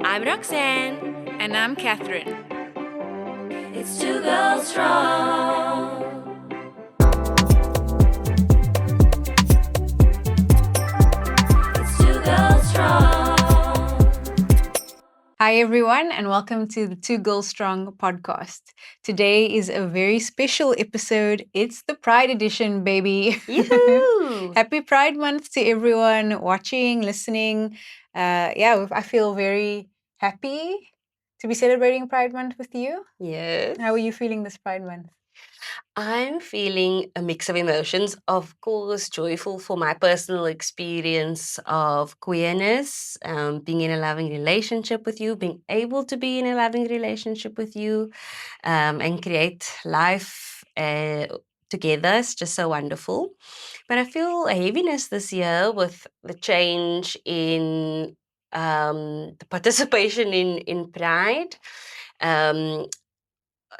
I'm Roxanne. And I'm Catherine. It's Two Girls Strong. It's Two Girls Strong. Hi, everyone, and welcome to the Two Girls Strong podcast. Today is a very special episode. It's the Pride Edition, baby. Yoo-hoo! Happy Pride Month to everyone watching, listening. I feel very happy to be celebrating Pride Month with you. Yes. How are you feeling this Pride Month? I'm feeling a mix of emotions. Of course, joyful for my personal experience of queerness, being in a loving relationship with you, being able to be in a loving relationship with you, and create life together. It's just so wonderful. But I feel a heaviness this year with the change in the participation in Pride. Um,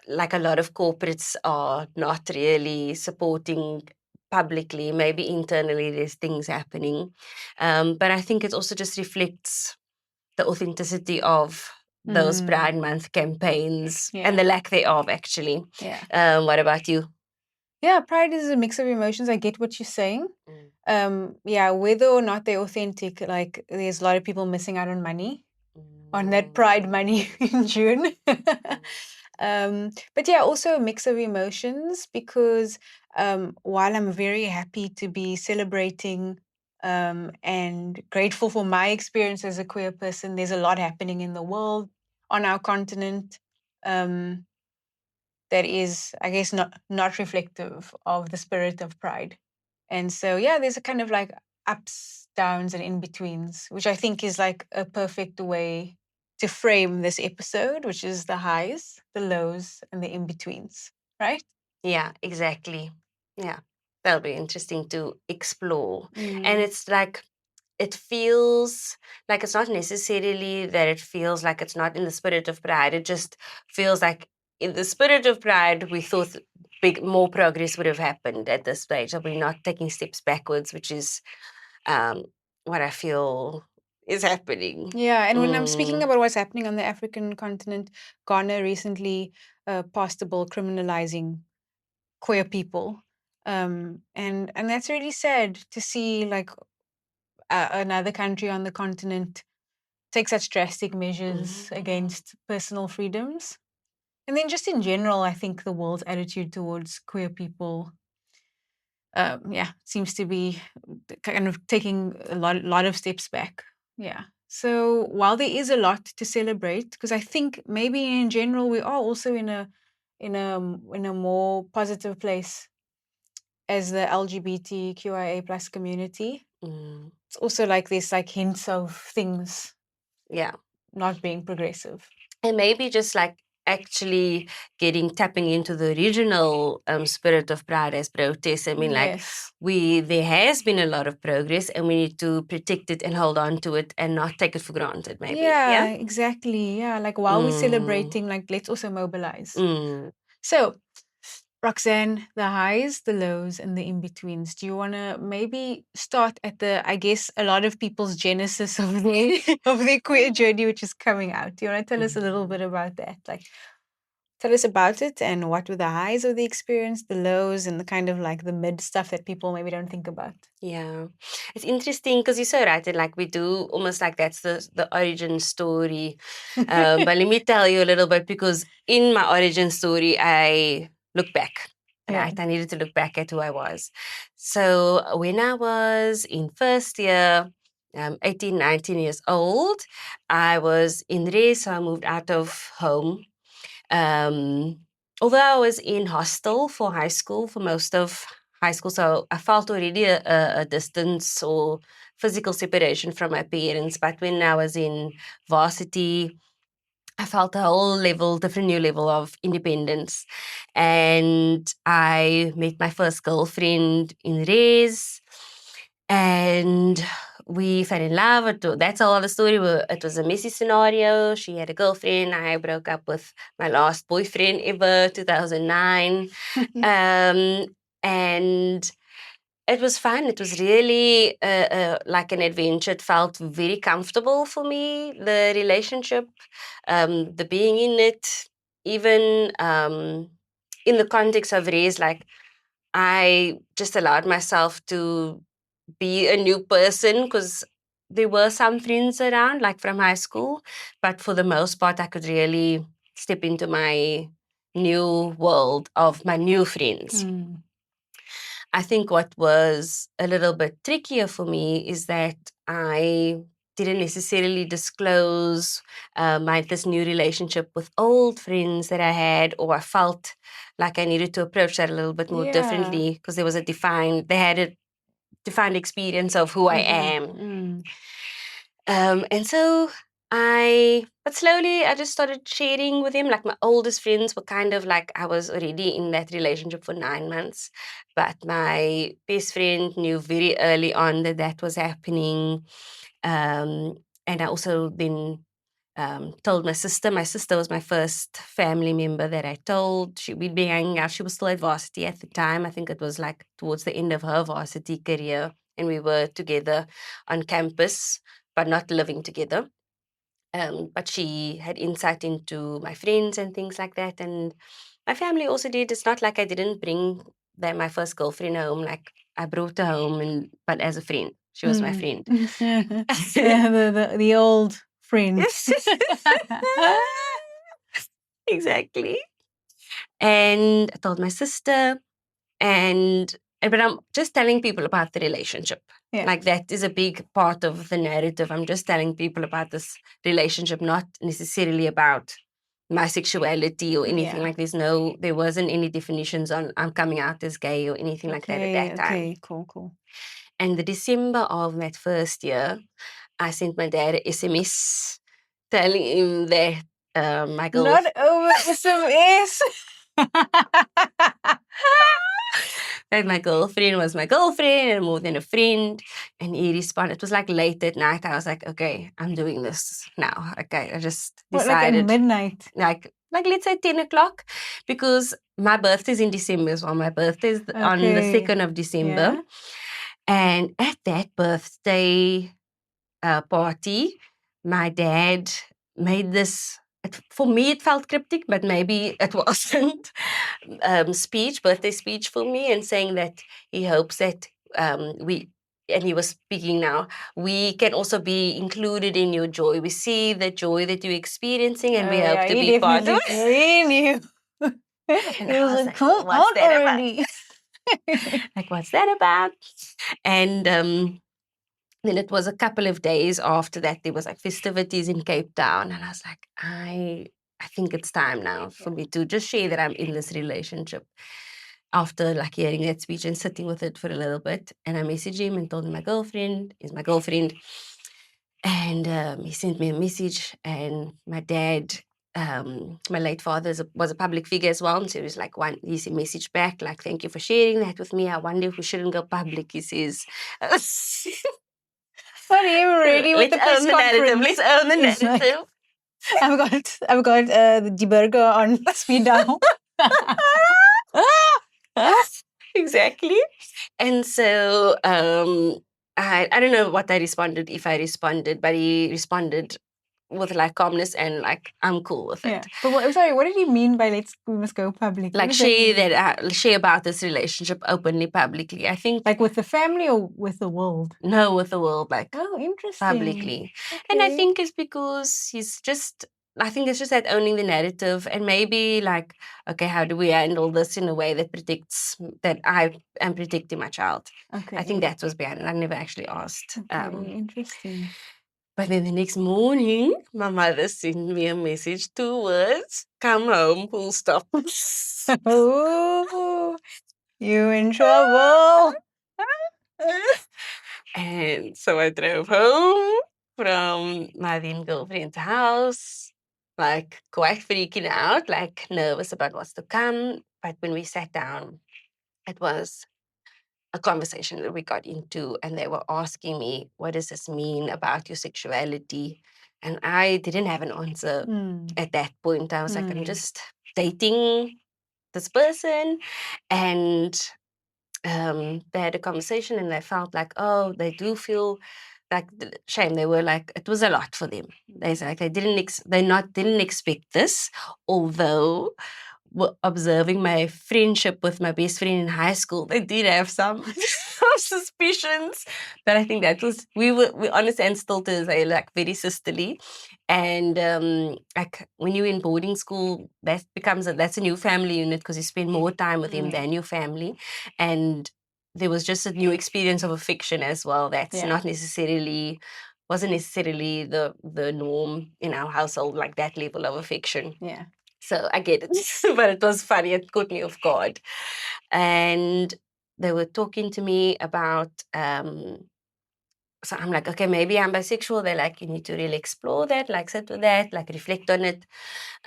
like a lot of corporates are not really supporting publicly. Maybe internally there's things happening. But I think it also just reflects the authenticity of those Pride Month campaigns and the lack thereof, actually. Yeah. What about you? Yeah, pride is a mix of emotions. I get what you're saying. Whether or not they're authentic, like there's a lot of people missing out on money, on that pride money in June. But yeah, also a mix of emotions because while I'm very happy to be celebrating and grateful for my experience as a queer person, there's a lot happening in the world, on our continent. That is, I guess, not reflective of the spirit of pride. And so, yeah, there's a kind of like ups, downs, and in betweens, which I think is like a perfect way to frame this episode, which is the highs, the lows, and the in betweens, right? Yeah, exactly. Yeah, that'll be interesting to explore. And it's like, it feels like it's not necessarily that it feels like it's not in the spirit of pride. It just feels like in the spirit of pride, we thought more progress would have happened at this stage. That we're not taking steps backwards, which is what I feel is happening. Yeah, and when I'm speaking about what's happening on the African continent, Ghana recently passed a bill criminalizing queer people, and that's really sad to see like another country on the continent take such drastic measures against personal freedoms. And then just in general, I think the world's attitude towards queer people, seems to be kind of taking a lot of steps back. Yeah. So while there is a lot to celebrate, because I think maybe in general we are also in a more positive place as the LGBTQIA plus community. It's also like there's like hints of things Yeah. not being progressive. And maybe just like actually tapping into the original spirit of pride as protest. I mean, like Yes. there has been a lot of progress, and we need to protect it and hold on to it and not take it for granted. Maybe, Yeah, exactly. Yeah, like while we're celebrating, like let's also mobilize. So, Roxanne, the highs, the lows, and the in betweens. Do you want to maybe start at the, I guess, a lot of people's genesis of their queer journey, which is coming out? Do you want to tell us a little bit about that? Like, tell us about it and what were the highs of the experience, the lows, and the kind of like the mid stuff that people maybe don't think about. Yeah, it's interesting because you're so right. And like we do almost like that's the origin story. But let me tell you a little bit, because in my origin story, I look back. Yeah. Right, I needed to look back at who I was. So when I was in first year, 18, 19 years old, I was in Res, so I moved out of home. Although I was in hostel for high school for most of high school, so I felt already a distance or physical separation from my parents. But when I was in varsity, I felt a whole different new level of independence. And I met my first girlfriend in Res, and we fell in love. That's all the story. It was a messy scenario. She had a girlfriend. I broke up with my last boyfriend ever, 2009. And It was fun. It was really like an adventure. It felt very comfortable for me, the relationship, the being in it, even in the context of race, like I just allowed myself to be a new person because there were some friends around, like from high school, but for the most part, I could really step into my new world of my new friends. I think what was a little bit trickier for me is that I didn't necessarily disclose this new relationship with old friends that I had, or I felt like I needed to approach that a little bit more differently because they had a defined experience of who I am. And so but slowly I just started sharing with him. Like my oldest friends were kind of like, I was already in that relationship for 9 months, but my best friend knew very early on that that was happening. And I also then told my sister. My sister was my first family member that I told. We'd been hanging out. She was still at varsity at the time. I think it was like towards the end of her varsity career. And we were together on campus, but not living together. But she had insight into my friends and things like that. And my family also did. It's not like I didn't bring my first girlfriend home. Like I brought her home, but as a friend. She was my friend. the old friend. Exactly. And I told my sister, but I'm just telling people about the relationship. Yeah. Like that is a big part of the narrative. I'm just telling people about this relationship, not necessarily about my sexuality or anything like this. No, there wasn't any definitions on I'm coming out as gay or anything like that at that time. Okay, cool. And the December of that first year, I sent my dad an SMS telling him that my girlfriend... Not over SMS. That my girlfriend was my girlfriend and more than a friend. And he responded. It was like late at night. I was like, okay, I'm doing this now. Okay, I just decided. Like at midnight? Like let's say 10 o'clock, because my birthday's in December as well. My birthday's on the 2nd of December. Yeah. And at that birthday party, my dad made this... For me, it felt cryptic, but maybe it wasn't. Birthday speech for me, and saying that he hopes that and he was speaking now, we can also be included in your joy. We see the joy that you're experiencing, and we hope to be part of it. He knew. He was like, come on already. Like, what's that about? And then it was a couple of days after that, there was like festivities in Cape Town. And I was like, I think it's time now for me to just share that I'm in this relationship. After like hearing that speech and sitting with it for a little bit. And I messaged him and told him my girlfriend is my girlfriend. And he sent me a message. And my dad, my late father was a public figure as well. So he was like, he messaged back, like, thank you for sharing that with me. I wonder if we shouldn't go public, he says. Not even ready with the press conference. Let's own the narrative. Like, I've got the Burger on speed dial. Exactly. And so I don't know what I responded, if I responded, but he responded with like calmness and like, I'm cool with it. But what did he mean by we must go public? Like share about this relationship openly, publicly. I think like with the family or with the world? No, with the world, like interesting. Publicly. Okay. And I think it's because I think it's just that owning the narrative, and maybe like, okay, how do we handle this in a way that I am protecting my child? Okay. I think that was behind it. I never actually asked. Okay, interesting. But then the next morning, my mother sent me a message, 2 words, come home, full stop. Oh, you in trouble. And so I drove home from my then girlfriend's house, like quite freaking out, like nervous about what's to come. But when we sat down, it was a conversation that we got into, and they were asking me, what does this mean about your sexuality? And I didn't have an answer at that point. I was like, I'm just dating this person. And they had a conversation and they felt like, oh, they do feel like shame. They were like, it was a lot for them. They said like they didn't expect this, although observing my friendship with my best friend in high school, they did have some suspicions. But I think that was we honestly and still to say like very sisterly. And like when you're in boarding school, that's a new family unit because you spend more time with him than your family. And there was just a new experience of affection as well. That's not necessarily wasn't necessarily the norm in our household, like that level of affection. Yeah. So I get it, but it was funny. It caught me off guard. And they were talking to me about, so I'm like, okay, maybe I'm bisexual. They're like, you need to really explore that, like sit with that, like reflect on it.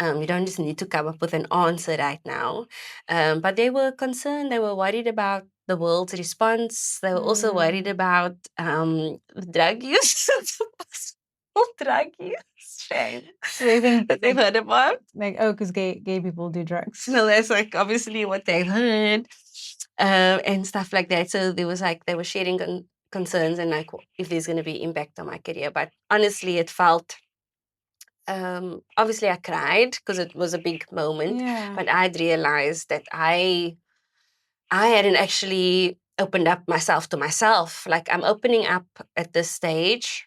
You don't just need to come up with an answer right now. But they were concerned. They were worried about the world's response. They were also worried about drug use. Drug use. Shame. So they think that they've heard about. Like, oh, because gay people do drugs. No, that's like obviously what they've heard and stuff like that. So there was like, they were sharing concerns and like if there's going to be impact on my career. But honestly, it felt, obviously I cried because it was a big moment, but I'd realized that I hadn't actually opened up myself to myself. Like I'm opening up at this stage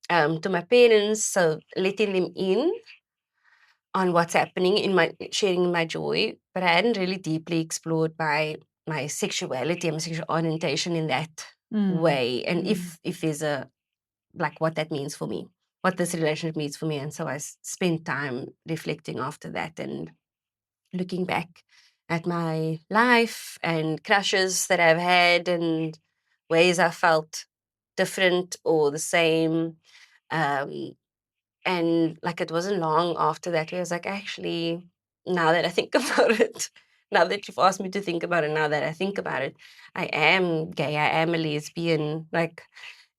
to my parents, so letting them in on what's happening in my sharing my joy, but I hadn't really deeply explored my sexuality and my sexual orientation in that way. And if there's a like what that means for me, what this relationship means for me. And so I spent time reflecting after that and looking back at my life and crushes that I've had and ways I felt different or the same. And like it wasn't long after that where I was like, actually, now that I think about it, now that you've asked me to think about it, now that I think about it, I am gay, I am a lesbian, like,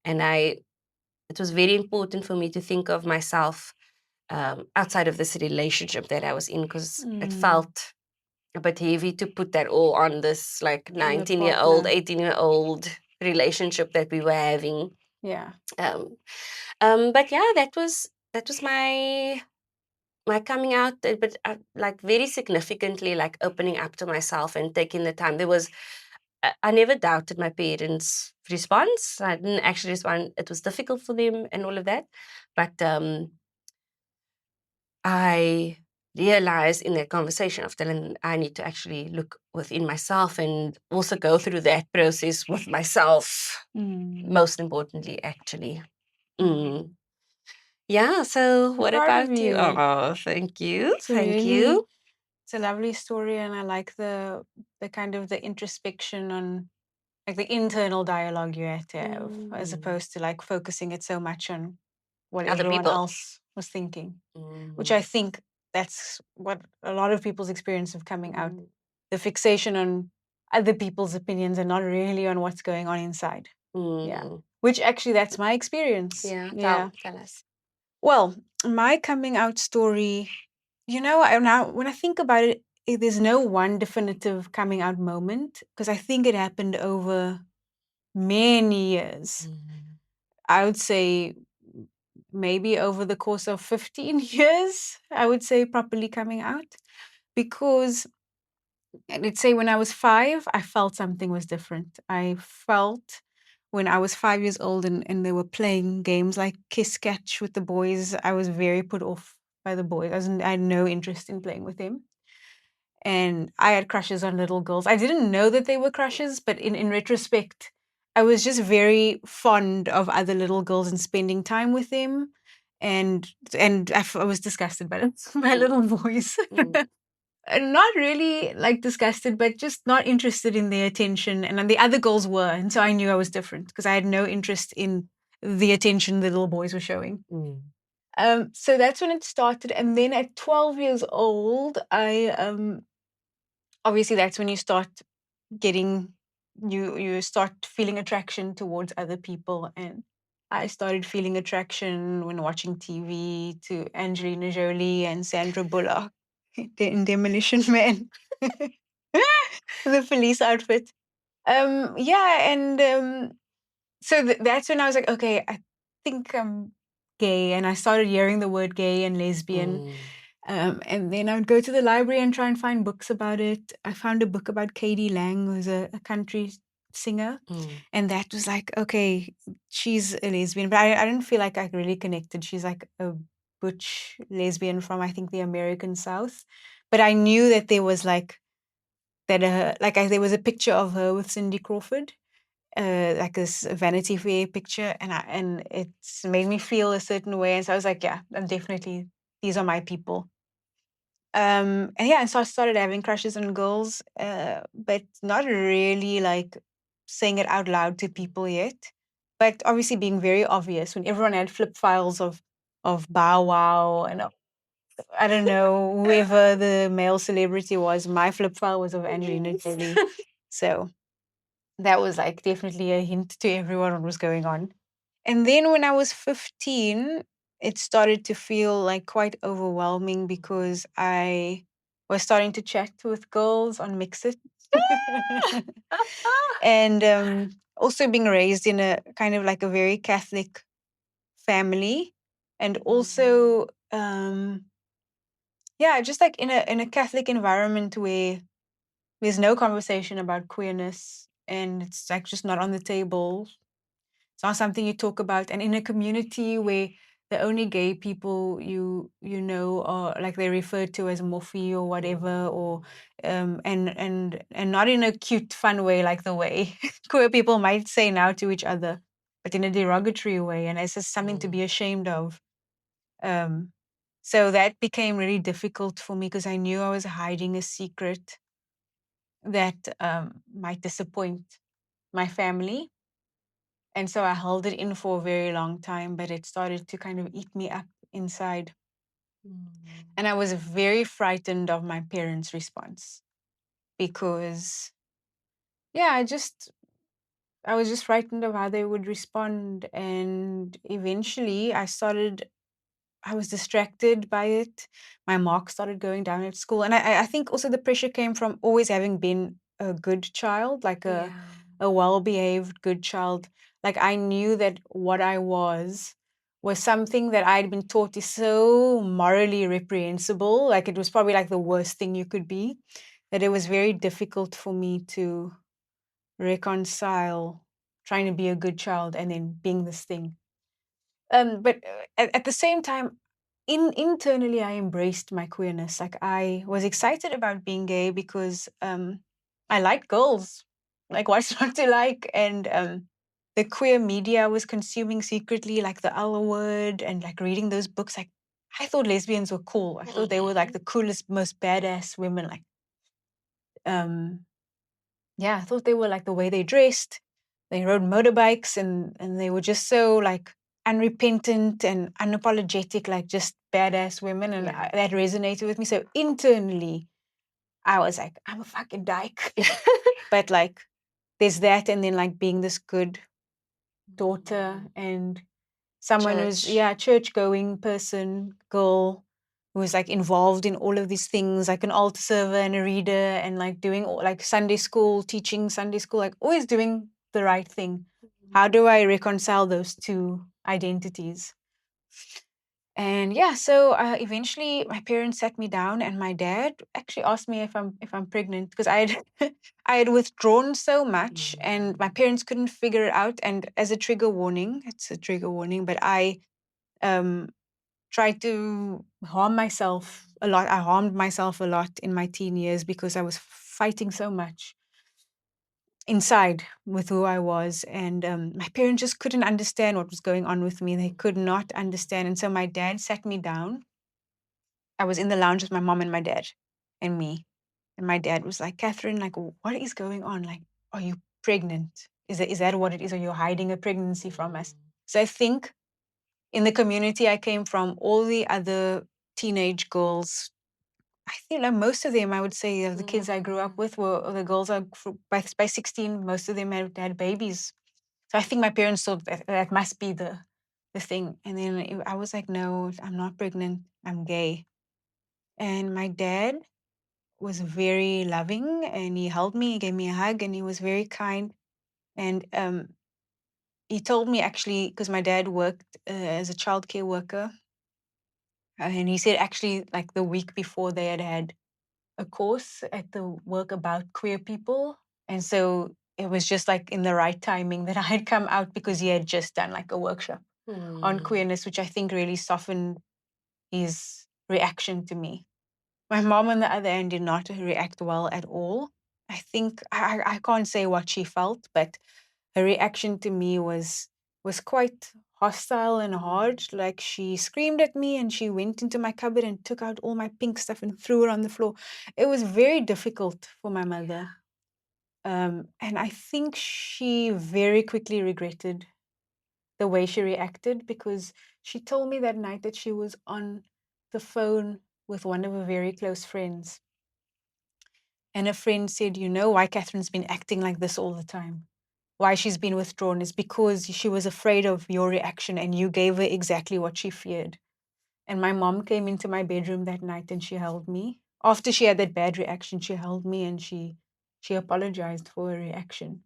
and it was very important for me to think of myself outside of this relationship that I was in because it felt a bit heavy to put that all on this like 19-year-old, 18-year-old relationship that we were having. Yeah. But yeah, that was my coming out, but like very significantly, like opening up to myself and taking the time. There was, I never doubted my parents' response. I didn't actually respond. It was difficult for them and all of that. But I realized in that conversation of telling them I need to actually look within myself and also go through that process with myself. Most importantly, actually. Yeah, so what about you? Oh, thank you. Thank you. It's a lovely story, and I like the kind of the introspection on like the internal dialogue you had to have, as opposed to like focusing it so much on what Other everyone people else was thinking, which I think that's what a lot of people's experience of coming out, the fixation on other people's opinions and not really on what's going on inside. Yeah, which actually that's my experience. Yeah, tell us. Well, my coming out story, now when I think about it, there's no one definitive coming out moment because I think it happened over many years. I would say maybe over the course of 15 years, I would say properly coming out. Because let's say when I was 5, I felt something was different. I felt when I was 5 years old and they were playing games like Kiss Catch with the boys, I was very put off by the boys. I had no interest in playing with them. And I had crushes on little girls. I didn't know that they were crushes, but in retrospect, I was just very fond of other little girls and spending time with them. And I was disgusted by by little boys. Not really like disgusted, but just not interested in their attention. And then the other girls were. And so I knew I was different because I had no interest in the attention the little boys were showing. So that's when it started. And then at 12 years old, I obviously that's when you start getting you start feeling attraction towards other people. And I started feeling attraction when watching TV to Angelina Jolie and Sandra Bullock in Demolition Man. The police outfit. Yeah, and so that's when I was like, okay, I think I'm gay, and I started hearing the word gay and lesbian. And then I would go to the library and try and find books about it. I found a book about Katie Lang, who's a country singer. And that was like, okay, she's a lesbian. But I didn't feel like I really connected. She's like a butch lesbian from, I think, the American South. But I knew that there was like that, there was a picture of her with Cindy Crawford, like this Vanity Fair picture, and it's made me feel a certain way. And so I was like, yeah, I'm definitely, these are my people. And yeah, and so I started having crushes on girls, but not really like saying it out loud to people yet. But obviously being very obvious when everyone had flip files of Bow Wow and I don't know, whoever the male celebrity was. My flip file was of Angelina Jolie. So that was like definitely a hint to everyone what was going on. And then when I was 15, it started to feel like quite overwhelming because I was starting to chat with girls on Mixit. And also being raised in a kind of like a very Catholic family. And also, yeah, just like in a Catholic environment where there's no conversation about queerness and it's like just not on the table. It's not something you talk about. And in a community where the only gay people you know are like they're referred to as morphe or whatever, or and not in a cute, fun way like the way queer people might say now to each other, but in a derogatory way. And it's just something to be ashamed of. Um, so that became really difficult for me because I knew I was hiding a secret that might disappoint my family. And so I held it in for a very long time, but it started to kind of eat me up inside. And I was very frightened of my parents' response because, yeah, I was just frightened of how they would respond. And eventually I was distracted by it. My marks started going down at school. And I think also the pressure came from always having been a good child, like a well-behaved, good child. Like I knew that what I was something that I'd been taught is so morally reprehensible. Like it was probably like the worst thing you could be, that it was very difficult for me to reconcile trying to be a good child and then being this thing. But at the same time, internally, I embraced my queerness. Like I was excited about being gay because I like girls. Like what's not to like? And the queer media I was consuming secretly, like the L Word and like reading those books. Like I thought lesbians were cool. I thought they were like the coolest, most badass women. Like yeah, I thought they were like the way they dressed. They rode motorbikes and they were just so like unrepentant and unapologetic, like just badass women. And that resonated with me. So internally, I was like, I'm a fucking dyke. But like, there's that. And then like being this good daughter and someone who's, yeah, church going person, girl who's like involved in all of these things, like an altar server and a reader and like doing like Sunday school, teaching Sunday school, like always doing the right thing. How do I reconcile those two identities? And yeah, so eventually my parents sat me down, and my dad actually asked me if I'm pregnant because I had I had withdrawn so much, and my parents couldn't figure it out. And as a trigger warning, it's a trigger warning, but I um, tried to harm myself a lot. I harmed myself a lot in my teen years because I was fighting so much inside with who I was. And my parents just couldn't understand what was going on with me. They could not understand. And so my dad sat me down. I was in the lounge with my mom and my dad and me. And my dad was like, Catherine, like, what is going on? Like, are you pregnant? Is that what it is? Are you hiding a pregnancy from us? So I think in the community I came from, all the other teenage girls, I think like most of them, I would say, the kids I grew up with were or the girls are by 16, most of them had babies. So I think my parents thought that must be the thing. And then I was like, no, I'm not pregnant. I'm gay. And my dad was very loving, and he held me, he gave me a hug, and he was very kind. And he told me, actually, because my dad worked as a childcare worker, and he said actually like the week before they had a course at the work about queer people, and so it was just like in the right timing that I had come out, because he had just done like a workshop on queerness, which I think really softened his reaction to me. My mom, on the other hand, did not react well at all. I think I can't say what she felt, but her reaction to me was quite hostile and hard. Like, she screamed at me, and she went into my cupboard and took out all my pink stuff and threw it on the floor. It was very difficult for my mother. And I think she very quickly regretted the way she reacted, because she told me that night that she was on the phone with one of her very close friends. And a friend said, "You know why Catherine's been acting like this all the time? Why she's been withdrawn is because she was afraid of your reaction, and you gave her exactly what she feared." And my mom came into my bedroom that night, and she held me. After she had that bad reaction, she held me, and she apologized for her reaction.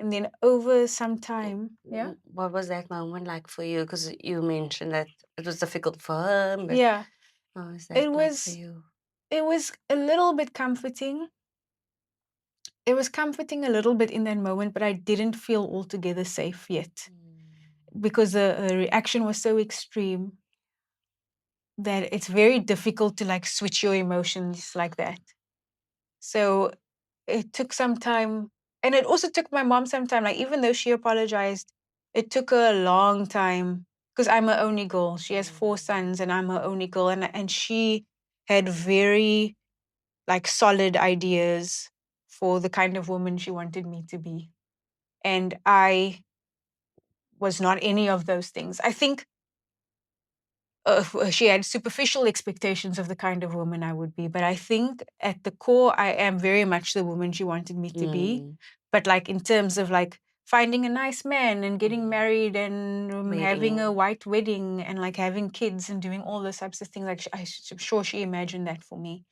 And then over some time, yeah? What was that moment like for you? Because you mentioned that it was difficult for her, but Yeah. what was It that like for was you? it was a little bit comforting. It was comforting a little bit in that moment, but I didn't feel altogether safe yet, because the reaction was so extreme that it's very difficult to like switch your emotions like that. So it took some time, and it also took my mom some time. Like, even though she apologized, it took her a long time, because I'm her only girl. She has 4 sons, and I'm her only girl, and she had very like solid ideas for the kind of woman she wanted me to be. And I was not any of those things. I think she had superficial expectations of the kind of woman I would be, but I think at the core, I am very much the woman she wanted me to be. But like, in terms of like finding a nice man and getting married and having a white wedding and like having kids and doing all those types of things, like I'm sure she imagined that for me.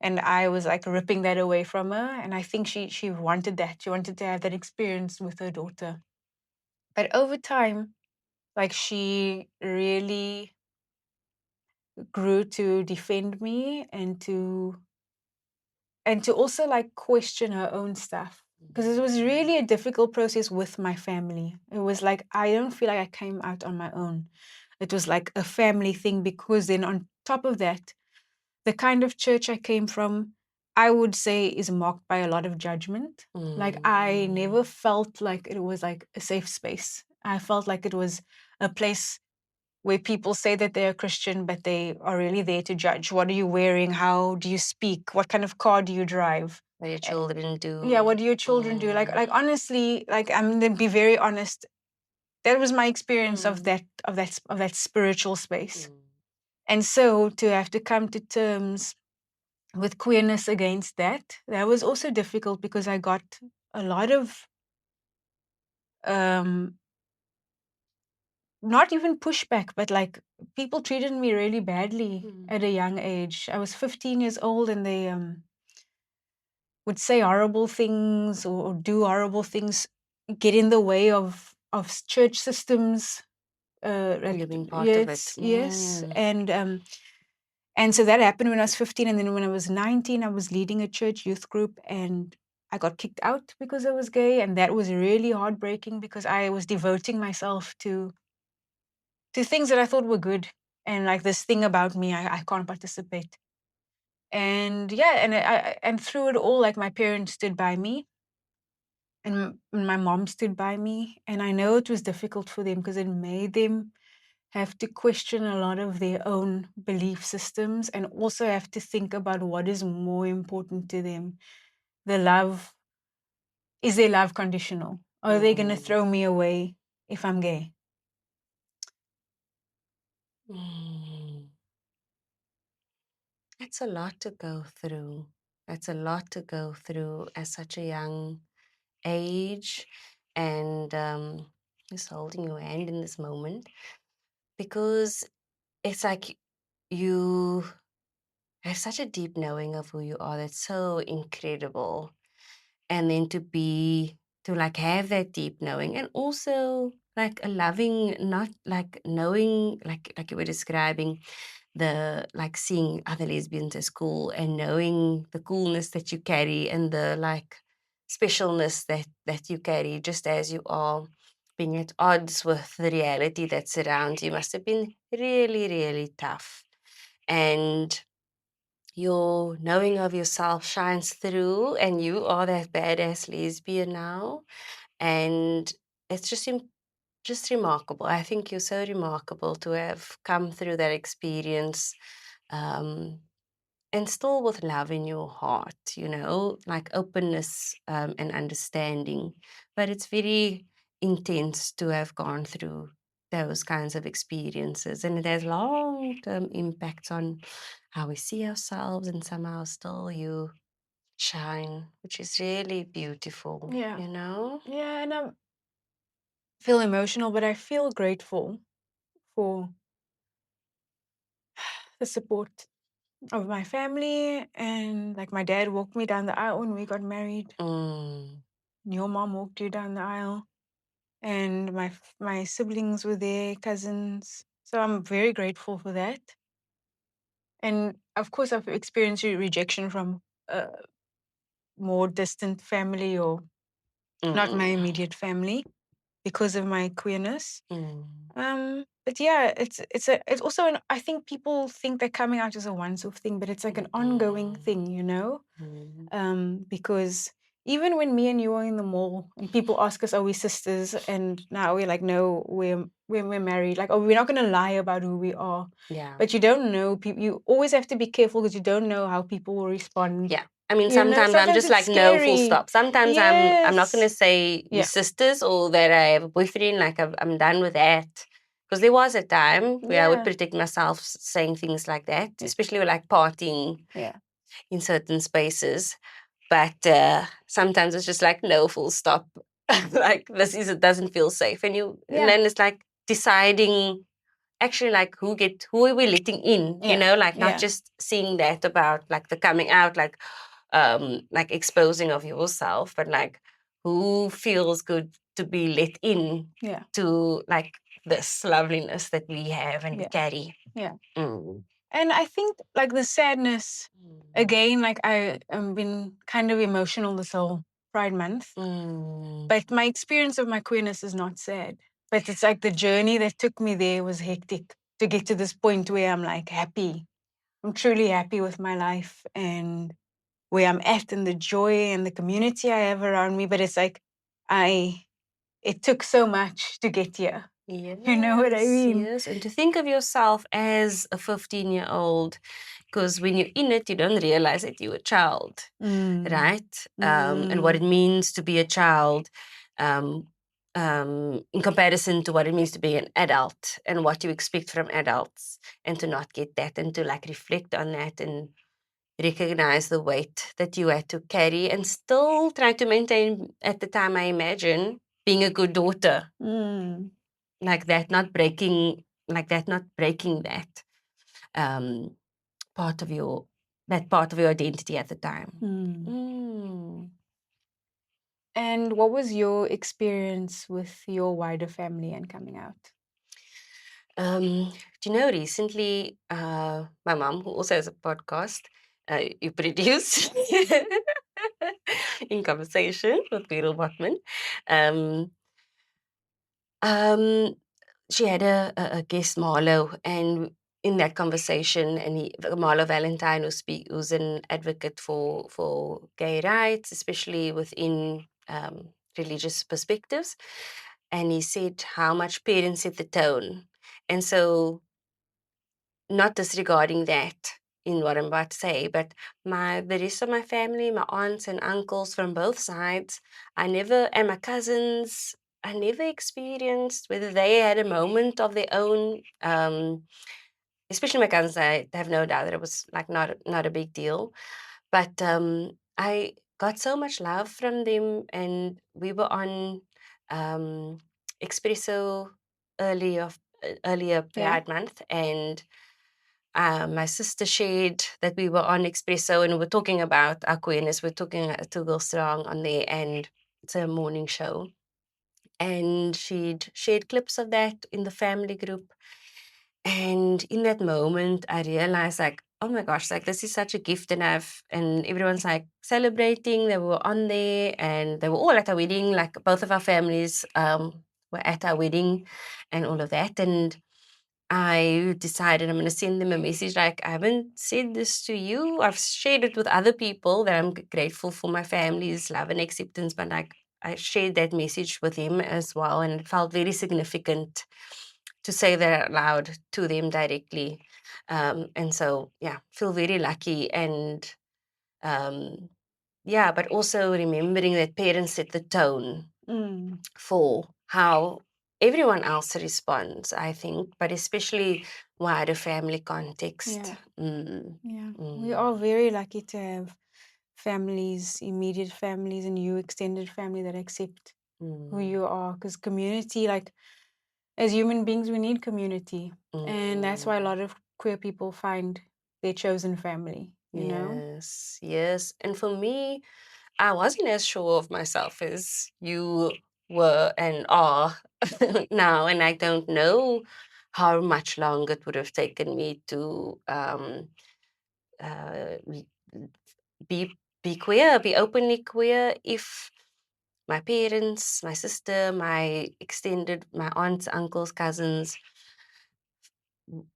And I was like ripping that away from her. And I think she wanted that. She wanted to have that experience with her daughter. But over time, like, she really grew to defend me, and to also like question her own stuff, because it was really a difficult process with my family. It was like, I don't feel like I came out on my own. It was like a family thing, because then on top of that, the kind of church I came from, I would say, is marked by a lot of judgment. Like, I never felt like it was like a safe space. I felt like it was a place where people say that they're Christian, but they are really there to judge. What are you wearing? How do you speak? What kind of car do you drive? What your children do? Yeah, what do your children do? Like honestly, like, I'm gonna be very honest. That was my experience of that spiritual space. And so to have to come to terms with queerness against that was also difficult, because I got a lot of um not even pushback, but like, people treated me really badly at a young age. I was 15 years old, and they would say horrible things, or do horrible things, get in the way of church systems. You being part of it. Yes, and so that happened when I was 15, and then when I was 19, I was leading a church youth group, and I got kicked out because I was gay, and that was really heartbreaking, because I was devoting myself to things that I thought were good, and like, this thing about me, I can't participate. And yeah, and through it all, like, my parents stood by me, and my mom stood by me, and I know it was difficult for them, because it made them have to question a lot of their own belief systems, and also have to think about what is more important to them. The love, is their love conditional? Are they going to throw me away if I'm gay? That's a lot to go through. That's a lot to go through at such a young age, and just holding your hand in this moment, because it's like you have such a deep knowing of who you are. That's so incredible. And then to like have that deep knowing, and also like a loving, not like knowing, like you were describing, the like seeing other lesbians as cool and knowing the coolness that you carry and the like specialness that you carry just as you are, being at odds with the reality that surrounds you, must have been really, really tough. And your knowing of yourself shines through, and you are that badass lesbian now. And it's just remarkable. I think you're so remarkable to have come through that experience, um, and still with love in your heart, like openness, and understanding. But it's very intense to have gone through those kinds of experiences, and it has long-term impacts on how we see ourselves, and somehow still you shine, which is really beautiful, Yeah. you know? Yeah, and I feel emotional, but I feel grateful for the support of my family. And like my dad walked me down the aisle when we got married. Mm, Your mom walked you down the aisle. And my siblings were there, cousins. So I'm very grateful for that. And of course, I've experienced rejection from a more distant family or not my mm, immediate family because of my queerness. mm, But yeah, it's also I think people think that coming out is a once-off thing, but it's like an ongoing mm, thing, you know? mm. Because even when me and you are in the mall and people ask us, "Are we sisters?" and now we're like, "No, we're married." Like, oh, we're not gonna lie about who we are. Yeah. But you don't know people. You always have to be careful because you don't know how people will respond. Yeah. I mean, You know, sometimes I'm sometimes just it's like, no, full scary. stop. Sometimes I'm not gonna Yes. say we Yeah. sisters or that I have a boyfriend. Like I'm done with that. Because there was a time where I would Yeah. protect myself saying things like that, Yeah. especially with like partying Yeah. in certain spaces. But sometimes it's just like, no, full stop. Like it doesn't feel safe, and Yeah. then it's like deciding actually like who are we letting in, Yeah. like not Yeah. just seeing that about like the coming out, like exposing of yourself, but like who feels good to be let in Yeah. to like this loveliness that we have and we Yeah. carry. Yeah. Mm. And I think like the sadness, Mm. again, like I have been kind of emotional this whole Pride Month. Mm. But my experience of my queerness is not sad. But it's like the journey that took me there was hectic to get to this point where I'm like happy. I'm truly happy with my life and where I'm at and the joy and the community I have around me. But it's like it took so much to get here. You know what I Yes, mean? yes. And to think of yourself as a 15-year-old, because when you're in it, you don't realize that you're a child, Mm. right? And what it Mm. means to be a child, um, in comparison to what it means to be an adult and what you expect from adults, and to not get that, and to like reflect on that and recognize the weight that you had to carry, and still try to maintain at the time, I imagine, being a good daughter, Mm. like that, not breaking, that um, part of your identity at the time. Mm. Mm. And what was your experience with your wider family and coming out? Do you know, recently, my mom, who also has a podcast, you produce in conversation with Beryl Botman, um, um, she had a guest, Marlo, and in that conversation, and Marlo Valentine, who's an advocate for gay rights, especially within religious perspectives, and he said how much parents set the tone, and so not disregarding that in what I'm about to say, but the rest of my family, my aunts and uncles from both sides, and my cousins, I never experienced whether they had a moment of their own. Especially my cousins, I have no doubt that it was like not a big deal, but I got so much love from them, and we were on um, Espresso earlier Yeah. Pride Month, and my sister shared that we were on Expresso and we were talking about our queerness. We're talking to Girl Strong on there, and it's a morning show. And she'd shared clips of that in the family group. And in that moment, I realized, like, oh my gosh, like, this is such a gift. And everyone's like celebrating. They were on there and they were all at our wedding. Like, both of our families were at our wedding and all of that. And I decided I'm going to send them a message like, I haven't said this to you. I've shared it with other people that I'm grateful for my family's love and acceptance, but like, I shared that message with him as well. And it felt very significant to say that out loud to them directly. And so, yeah, feel very lucky. And yeah, but also remembering that parents set the tone for how everyone else responds, I think, but especially wider family context. Yeah. We are very lucky to have families, immediate families, and you extended family that accept who you are. Because community, like as human beings, we need community. And that's why a lot of queer people find their chosen family, you know? Yes. And for me, I wasn't as sure of myself as you were and are now, and I don't know how much longer it would have taken me to uh, be queer, be openly queer, if my parents, my sister, my aunts, uncles, cousins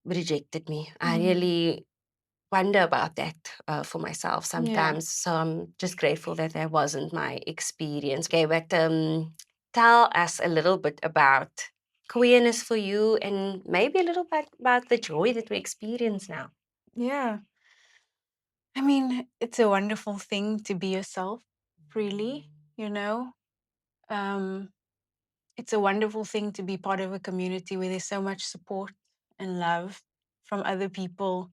rejected me. I really wonder about that for myself sometimes. So I'm just grateful that that wasn't my experience. Okay, but tell us a little bit about queerness for you and maybe a little bit about the joy that we experience now. Yeah. I mean, it's a wonderful thing to be yourself freely, you know? Um, it's a wonderful thing to be part of a community where there's so much support and love from other people,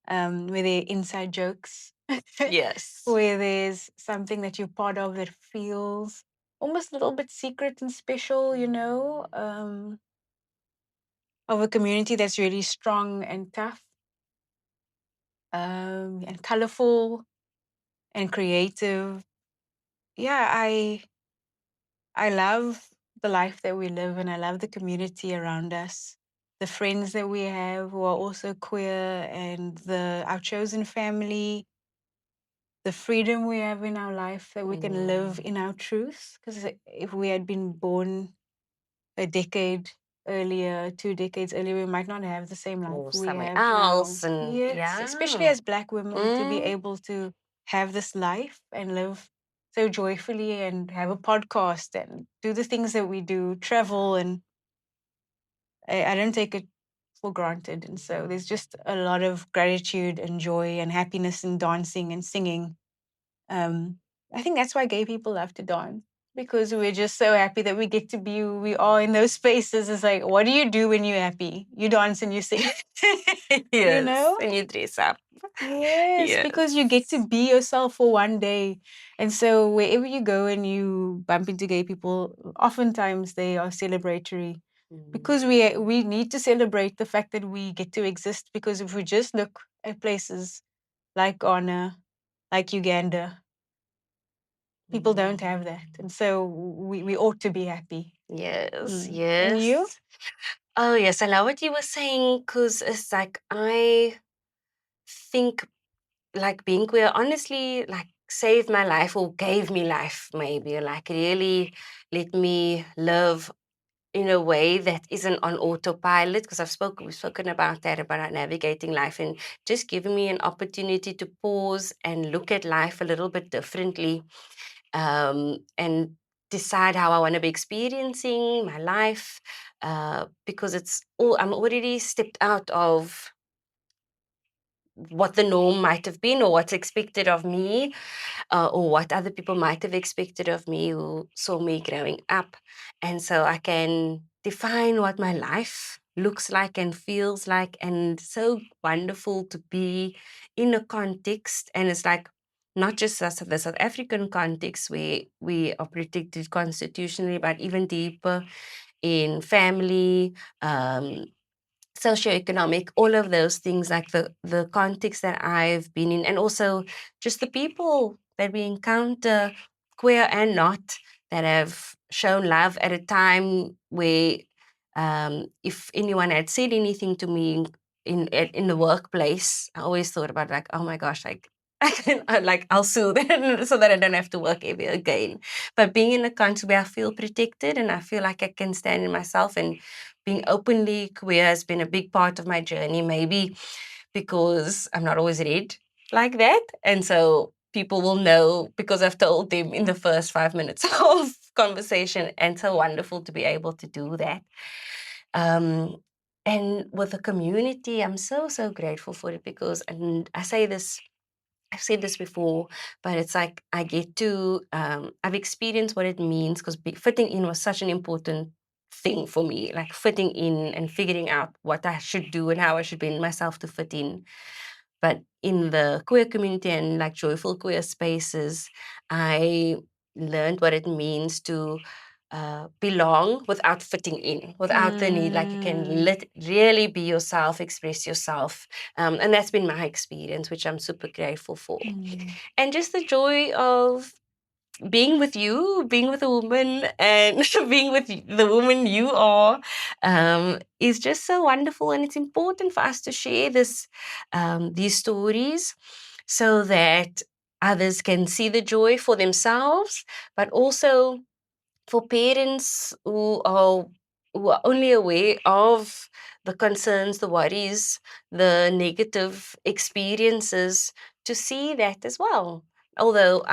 where there are inside jokes, Yes. where there's something that you're part of that feels almost a little bit secret and special, you know, of a community that's really strong and tough, and colorful and creative. Yeah, I love the life that we live and I love the community around us. The friends that we have who are also queer and the our chosen family, the freedom we have in our life that we can live in our truth. Because if we had been born a decade earlier, 2 decades earlier, we might not have the same life Or we somewhere have now. else. And Yes, especially yeah. as Black women, to be able to have this life and live so joyfully and have a podcast and do the things that we do, travel, and I don't take it for granted. And so there's just a lot of gratitude and joy and happiness in dancing and singing. I think that's why gay people love to dance because we're just so happy that we get to be who we are in those spaces. It's like, what do you do when you're happy? You dance and you sing. You know? And you dress up. Yes, because you get to be yourself for one day. And so wherever you go and you bump into gay people, oftentimes they are celebratory because we need to celebrate the fact that we get to exist. Because if we just look at places like Ghana, like Uganda, people don't have that. And so we ought to be happy. Yes, And you? yes. Oh, yes. I love what you were saying because it's like, I think like being queer honestly like saved my life or gave me life, maybe like really let me live in a way that isn't on autopilot, because we've spoken about that, about navigating life and just giving me an opportunity to pause and look at life a little bit differently, and decide how I want to be experiencing my life, because I'm already stepped out of what the norm might have been or what's expected of me, or what other people might have expected of me who saw me growing up. And so I can define what my life looks like and feels like. And so wonderful to be in a context. And it's like not just the South African context where we are protected constitutionally, but even deeper in family, um, socioeconomic, all of those things, like the context that I've been in, and also just the people that we encounter, queer and not, that have shown love at a time where if anyone had said anything to me in the workplace, I always thought about, like, oh my gosh, like I'll sue them so that I don't have to work ever again. But being in a country where I feel protected and I feel like I can stand in myself, and being openly queer has been a big part of my journey, maybe because I'm not always read like that. And so people will know because I've told them in the first 5 minutes of conversation. And so wonderful to be able to do that. And with the community, I'm so, so grateful for it, because, and I've said this before, but it's like I get to, I've experienced what it means, because fitting in was such an important thing for me, like fitting in and figuring out what I should do and how I should bring myself to fit in. But in the queer community and like joyful queer spaces, I learned what it means to belong without fitting in, without the need. Like you can really be yourself, express yourself. And that's been my experience, which I'm super grateful for. And just the joy of being with you, being with a woman, and being with the woman you are, is just so wonderful. And it's important for us to share these stories, so that others can see the joy for themselves, but also for parents who are only aware of the concerns, the worries, the negative experiences, to see that as well. Although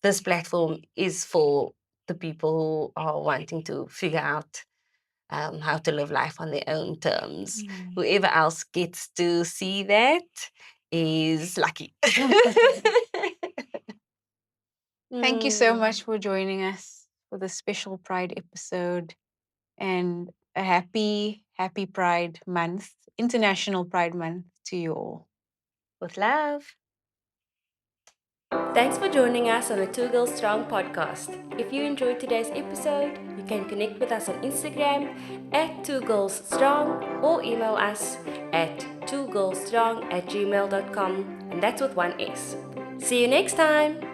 this platform is for the people who are wanting to figure out how to live life on their own terms. Whoever else gets to see that is lucky. Thank you so much for joining us for this special Pride episode, and a happy Pride Month, International Pride Month to you all. With love. Thanks for joining us on the Two Girls Strong podcast. If you enjoyed today's episode, you can connect with us on Instagram at Two Girls Strong, or email us at twogirlsstrong@gmail.com, and that's with one S. See you next time.